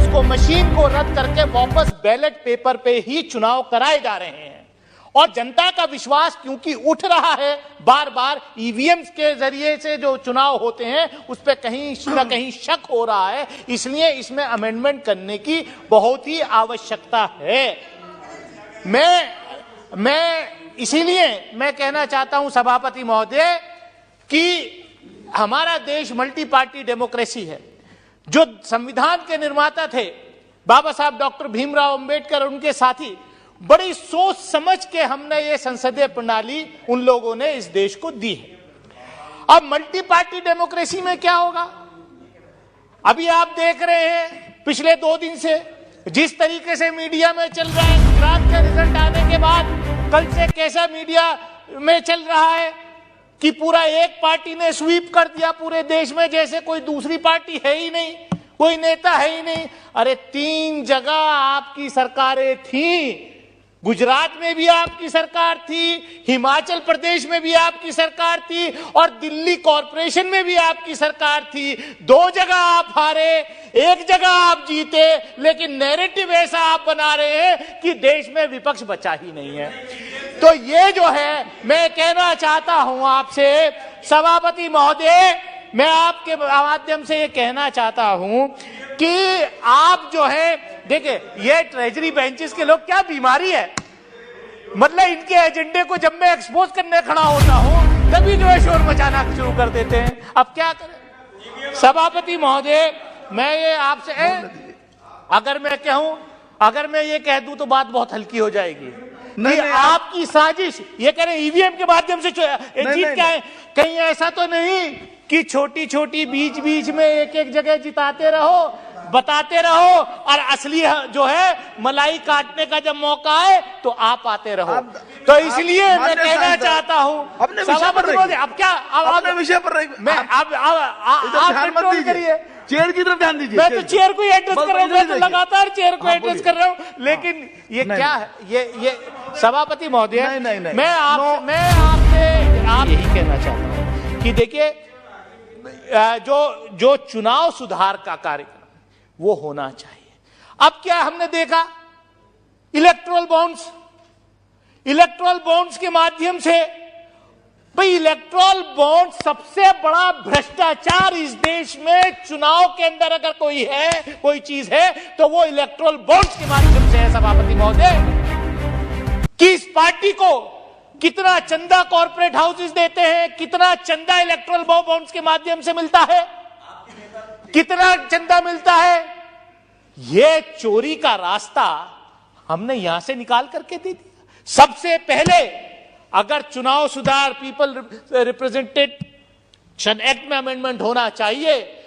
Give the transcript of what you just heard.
उसको मशीन को रद्द करके वापस बैलेट पेपर पे ही चुनाव कराए जा रहे हैं। और जनता का विश्वास क्योंकि उठ रहा है, बार बार ईवीएम के जरिए से जो चुनाव होते हैं उस पर कहीं न कहीं शक हो रहा है, इसलिए इसमें अमेंडमेंट करने की बहुत ही आवश्यकता है। मैं इसीलिए मैं कहना चाहता हूं सभापति महोदय कि हमारा देश मल्टी पार्टी डेमोक्रेसी है। जो संविधान के निर्माता थे बाबा साहब डॉक्टर भीमराव अंबेडकर और उनके साथी, बड़ी सोच समझ के हमने ये संसदीय प्रणाली उन लोगों ने इस देश को दी है। अब मल्टी पार्टी डेमोक्रेसी में क्या होगा? अभी आप देख रहे हैं पिछले 2 दिन से जिस तरीके से मीडिया में चल रहा है, गुजरात का रिजल्ट आने के बाद कल से कैसा मीडिया में चल रहा है कि पूरा एक पार्टी ने स्वीप कर दिया पूरे देश में, जैसे कोई दूसरी पार्टी है ही नहीं, कोई नेता है ही नहीं। अरे 3 जगह आपकी सरकारें थी, गुजरात में भी आपकी सरकार थी, हिमाचल प्रदेश में भी आपकी सरकार थी और दिल्ली कॉरपोरेशन में भी आपकी सरकार थी। 2 जगह आप हारे, 1 जगह आप जीते, लेकिन नैरेटिव ऐसा आप बना रहे हैं कि देश में विपक्ष बचा ही नहीं है। तो ये जो है, मैं कहना चाहता हूं आपसे सभापति महोदय, मैं आपके माध्यम से ये कहना चाहता हूं कि आप जो है, देखिए ये ट्रेजरी बेंचेस के लोग क्या बीमारी है, मतलब इनके एजेंडे को जब मैं एक्सपोज करने खड़ा होता हूं तभी जो है शोर मचाना शुरू कर देते हैं। अब क्या करें सभापति महोदय, मैं ये आपसे अगर मैं ये कह दूं तो बात बहुत हल्की हो जाएगी। नहीं, आपकी साजिश ये कह रहे ईवीएम के माध्यम से जीत क्या है? कहीं ऐसा तो नहीं कि छोटी छोटी बीच बीच में एक जगह जिताते रहो, बताते रहो और असली जो है मलाई काटने का जब मौका आए तो आप आते रहो। तो इसलिए मैं कहना चाहता हूं सभापति महोदय, अब क्या अपने विषय पर मैं आप कंट्रोल करिए, चेयर की तरफ ध्यान दीजिए। मैं तो चेयर को एड्रेस कर रहा हूँ, मैं तो लगातार चेयर को एड्रेस कर रहा हूँ, लेकिन ये क्या है? ये सभापति महोदय, मैं आपसे यही कहना चाहता हूँ कि देखिए जो चुनाव सुधार का कार्यक्रम वो होना चाहिए। अब क्या हमने देखा, इलेक्टोरल बॉन्ड्स के माध्यम से, भाई इलेक्टोरल बॉन्ड सबसे बड़ा भ्रष्टाचार इस देश में चुनाव के अंदर अगर कोई चीज है तो वो इलेक्टोरल बॉन्ड्स के माध्यम से है सभापति महोदय। कि इस पार्टी को कितना चंदा कॉर्पोरेट हाउसेस देते हैं, कितना चंदा इलेक्टोरल बॉन्ड्स के माध्यम से मिलता है, कितना चंदा मिलता है, यह चोरी का रास्ता हमने यहां से निकाल करके दे दिया। सबसे पहले अगर चुनाव सुधार पीपल रिप्रेजेंटेशन एक्ट में अमेंडमेंट होना चाहिए